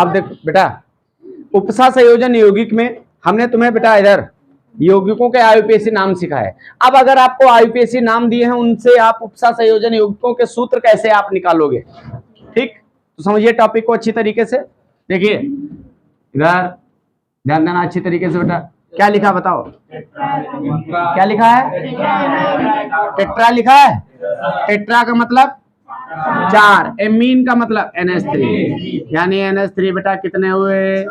अब देखो बेटा, उपसा संयोजन यौगिक में हमने तुम्हें बेटा इधर यौगिकों के आयुपेशी नाम सिखाए। अब अगर आपको आयुपेशी नाम दिए हैं, उनसे आप उपसा संयोजन यौगिकों के सूत्र कैसे आप निकालोगे, ठीक? तो समझिए टॉपिक को अच्छी तरीके से। देखिए इधर ध्यान देना अच्छी तरीके से बेटा, क्या लिखा बताओ, क्या लिखा है? टेट्रा लिखा है। टेट्रा का मतलब 4, एमीन का मतलब NH3, यानी NH3 बेटा कितने हुए?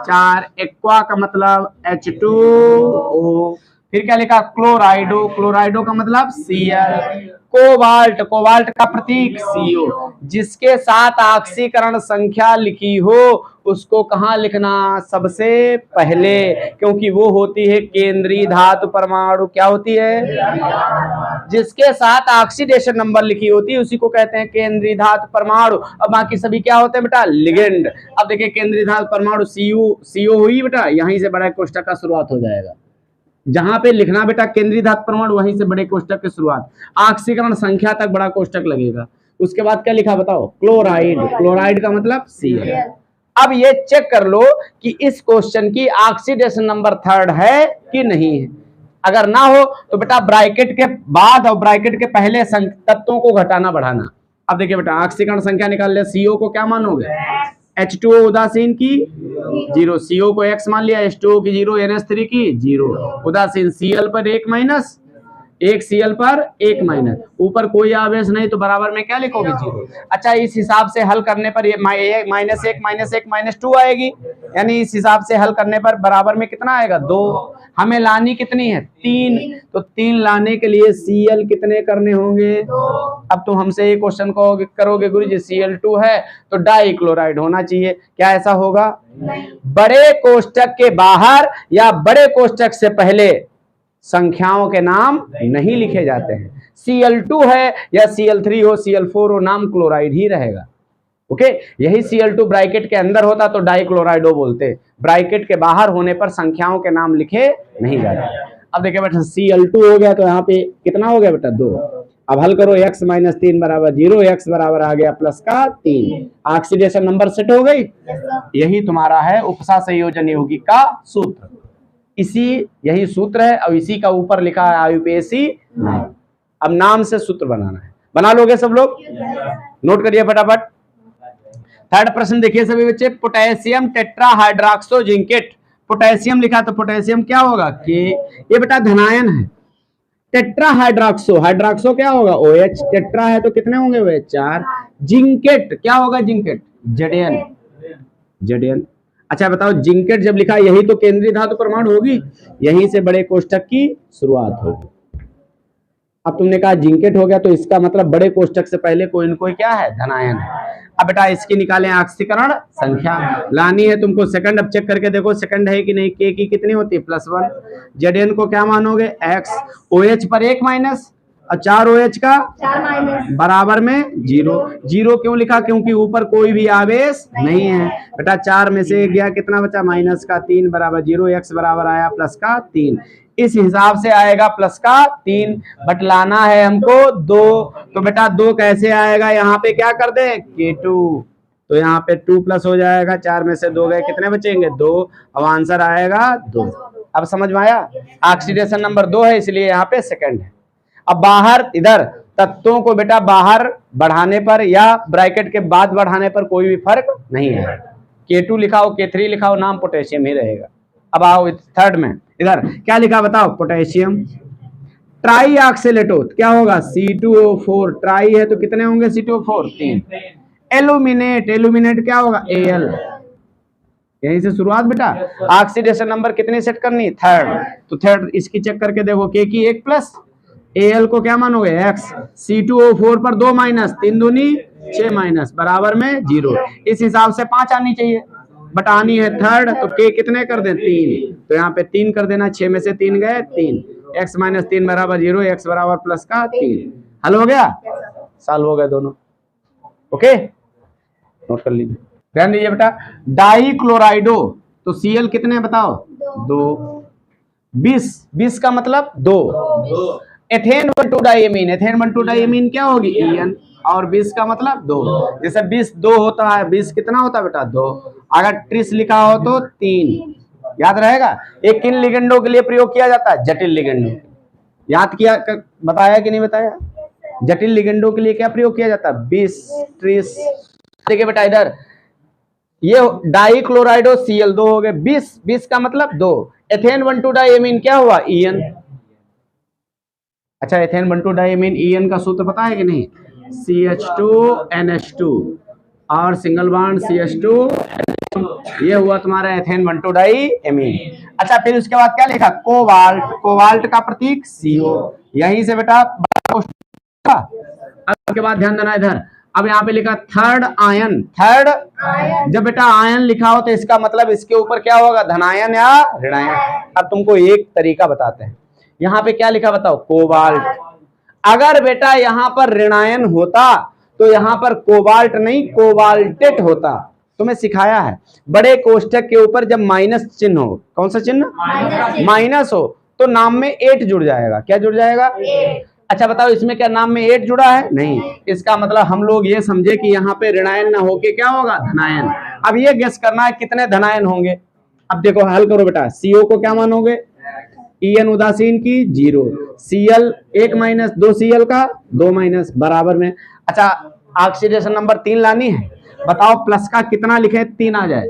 4। एक्वा का मतलब H2O। फिर क्या लिखा? क्लोराइडो, क्लोराइडो का मतलब Cl। कोबाल्ट, कोबाल्ट का प्रतीक CO। जिसके साथ ऑक्सीकरण संख्या लिखी हो उसको कहाँ लिखना? सबसे पहले, क्योंकि वो होती है केंद्रीय धातु परमाणु। क्या होती है? जिसके साथ ऑक्सीडेशन नंबर लिखी होती है उसी को कहते हैं केंद्रीय धातु परमाणु। अब बाकी सभी क्या होते हैं बेटा? लिगेंड। अब देखिए केंद्रीय धातु परमाणु CO हुई बेटा, यहीं से बड़ा कोष्टक का शुरुआत हो जाएगा। जहां पे लिखना बेटा केंद्रीय धातु परमाणु, वहीं से बड़े कोष्टक की शुरुआत, ऑक्सीकरण संख्या तक बड़ा कोष्टक लगेगा। उसके बाद क्या लिखा बताओ? क्लोराइड, क्लोराइड का मतलब Cl। अब ये चेक कर लो कि इस क्वेश्चन की ऑक्सीडेशन नंबर 3 है कि नहीं है। अगर ना हो तो बेटा ब्रैकेट के बाद और ब्रैकेट के पहले तत्वों को घटाना बढ़ाना। अब देखिए बेटा ऑक्सीकरण संख्या निकाल ले। CO को क्या मानोगे? H2O उदासीन की 0, CO को X मान लिया, H2O की 0, NH3 की 0, उदासीन Cl पर 1 माइनस, 1 Cl पर 1 माइनस, ऊपर कोई आवेश नहीं तो बराबर में क्या लिखोगे? 0। अच्छा इस हिसाब से हल करने पर ये -1 -2 आएगी, यानी इस हिसाब से हल करने पर बराबर में कितना आएगा? 2। हमें लानी कितनी है? 3। तो 3 लाने के लिए Cl कितने करने होंगे? अब तुम हमसे ये क्वेश्चन करोगे गुरु जी Cl2 है तो डाइक्लोराइड होना चाहिए। क्या ऐसा होगा? बड़े कोष्टक के बाहर या बड़े कोष्टक से पहले संख्याओं के नाम नहीं लिखे जाते हैं। Cl2 है या Cl3 हो, Cl4 हो, नाम क्लोराइड ही रहेगा। ओके, यही Cl2 ब्रैकेट के अंदर होता तो डाइक्लोराइडो बोलते। ब्रैकेट के बाहर होने पर संख्याओं के नाम लिखे नहीं जाते। अब देखिए बेटा Cl2 हो गया तो यहाँ पे कितना हो गया बेटा? 2। अब हल करो, x - 3 बराबर 0, x बराबर आ गया प्लस का 3। ऑक्सीडेशन नंबर सेट हो गई। यही तुम्हारा है उपसा संयोजन यौगिक का सूत्र। यही सूत्र है और इसी का ऊपर लिखा है आयुपेशी नाम। अब नाम से सूत्र बनाना है। बना लोगे सब लोग? नोट करिए फटाफट। 3rd प्रश्न देखिए सभी बच्चे, पोटेशियम टेट्राहाइड्रोक्सो जिंकेट। पोटेशियम लिखा तो पोटेशियम क्या होगा? K। ये बेटा धनायन है। टेट्राहाइड्रोक्सो, हाइड्रोक्सो क्या होगा? OH। टेट्रा है तो कितने होंगे? वे 4। जिंकेट क्या होगा? Zincate Zn। अच्छा बताओ जिंकेट जब लिखा, यही तो केंद्रीय धातु परमाणु होगी, यहीं से बड़े कोष्टक की शुरुआत होगी। अब तुमने कहा जिंकेट हो गया तो इसका मतलब बड़े कोष्टक से पहले कोई न कोई क्या है? धनायन है। अब बेटा इसकी निकालें ऑक्सीकरण संख्या, लानी है तुमको सेकंड। अब चेक करके देखो सेकंड है कि नहीं। K की कितनी होती है? +1। Zn को क्या मानोगे? X। OH पर 1 माइनस और 4 OH का 4 माइनस बराबर में 0। 0 क्यों लिखा? क्योंकि ऊपर कोई भी आवेश नहीं है। बेटा 4 में से गया कितना बचा? माइनस का 3 बराबर 0। X बराबर आया प्लस का 3। इस हिसाब से आएगा प्लस का 3। बट लाना है हमको 2। तो बेटा 2 कैसे आएगा? यहाँ पे क्या कर दे? K2। तो यहाँ पे 2 प्लस हो जाएगा। 4 में से 2 गए, कितने बचेंगे? 2। अब आंसर आएगा 2। अब समझ में आया? ऑक्सीडेशन नंबर 2 है इसलिए यहाँ पे सेकंड है। अब बाहर इधर तत्वों को बेटा बाहर बढ़ाने पर या ब्रैकेट के बाद बढ़ाने पर कोई भी फर्क नहीं है। K2 लिखा हो, K3 लिखा हो, नाम पोटेशियम ही रहेगा। अब आओ 3rd में, इधर क्या लिखा बताओ? पोटेशियम ट्राई ऑक्सीलेटो क्या होगा? C2O4। ट्राई है तो कितने होंगे? C2O4 3। एल्यूमिनेट, एल्यूमिनेट क्या होगा? Al। यहीं से शुरुआत बेटा। ऑक्सीडेशन नंबर कितने सेट करनी? 3rd। तो 3rd इसकी चेक करके देखो, K की 1 प्लस, Al को क्या मानोगे? X। C2O4 पर 2 माइनस, 3 दूनी 6 माइनस बराबर में 0। इस हिसाब से 5 आनी चाहिए, बट आनी है 3rd। तो K कितने कर दें? 3। तो यहाँ पे 3 कर देना। 6 में से 3 गए 3। X - 3 बराबर 0। X बराबर प्लस का 3। हल हो गया? साल हो गए दोनों। ओके, नोट कर लीजिए, ध्यान दीजिए बेटा। डाइक्लोराइडो तो Cl कितने बताओ? 2। 20 का मतलब 2। एथेन 1,2 डाइमीन, एथेन 1,2 डाइमीन क्या होगी? En। और 20 का मतलब 2। जैसे 20 2 होता है, 20 कितना होता है बेटा 2। अगर ट्रिस लिखा हो तो 3, याद रहेगा। ये किन लिगेंडों के लिए प्रयोग किया जाता है? जटिल लिगेंडों। याद किया बताया कि नहीं बताया? जटिल लिगेंडों के लिए क्या प्रयोग किया जाता है? 20 ट्रिस। देखिए बेटा इधर ये डाइक्लोराइडो Cl2 हो गए 20, 20 का मतलब 2। एथेन 1,2 डाइमीन क्या हुआ? ईएन। अच्छा एथेन 1,2 डाइमीन ईएन का सूत्र पता है कि नहीं? CH2NH2 और सिंगल बॉन्ड CH2, ये हुआ तुम्हारा एथेन 1,2 डाइमीन। अच्छा फिर उसके बाद क्या लिखा? कोबाल्ट, कोबाल्ट का प्रतीक CO। यहीं से बेटा अब उसके बाद ध्यान देना इधर, अब यहाँ पे लिखा थर्ड आयन। थर्ड जब बेटा आयन लिखा हो तो इसका मतलब इसके ऊपर क्या होगा? धनायन या ऋणायन। अब तुमको एक तरीका बताते हैं, यहाँ पे क्या लिखा बताओ? कोबाल्ट। अगर बेटा यहाँ पर ऋणायन होता तो यहाँ पर कोबाल्ट नहीं कोबाल्टेट होता। तुम्हें सिखाया है बड़े कोष्ठक के ऊपर जब माइनस चिन्ह हो, कौन सा चिन्ह? माइनस हो तो नाम में 8 जुड़ जाएगा। क्या जुड़ जाएगा? 8। अच्छा बताओ इसमें क्या नाम में 8 जुड़ा है? नहीं। इसका मतलब हम लोग ये समझे कि यहाँ पे ऋणायन ना होके क्या होगा? धनायन। अब ये गेस करना है कितने धनायन होंगे। अब देखो हल करो बेटा, CO को क्या मानोगे? EN उदासीन की 0, Cl 1 माइनस 2 Cl का 2 माइनस बराबर में। अच्छा ऑक्सीडेशन नंबर 3 लानी है, बताओ प्लस का कितना लिखे 3 आ जाए?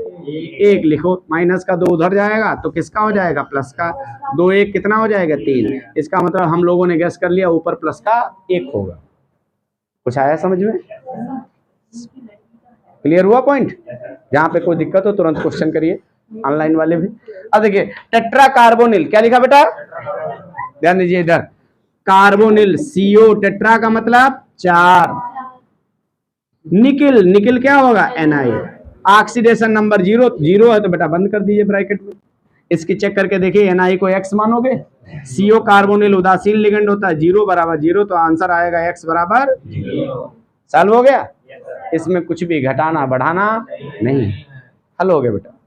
1 लिखो, माइनस का 2 उधर जाएगा तो किसका हो जाएगा? प्लस का। 2 1 कितना हो जाएगा? 3। इसका मतलब हम लोगों ने गेस कर लिया ऊपर प्लस का 1 होगा। कुछ आया समझ में? क्लियर हुआ पॉइंट? जहां पे कोई दिक्कत हो तुरंत क्वेश्चन करिए, ऑनलाइन वाले भी। अब देखिए टेट्रा कार्बोनिल क्या लिखा बेटा? ध्यान दीजिए इधर, कार्बोनिल CO टेट्रा का मतलब 4। निकिल, निकिल क्या होगा? Na। ऑक्सीडेशन नंबर 0 0 है तो बेटा बंद कर दीजिए ब्रैकेट में। इसकी चेक करके देखिए Na को X मानोगे, CO कार्बोनिल उदासीन लिगेंड होता है, 0 बराबर 0 तो आंसर आएगा X बराबर 0। सॉल्व हो गया? इसमें कुछ भी घटाना बढ़ाना नहीं, हल हो गया बेटा।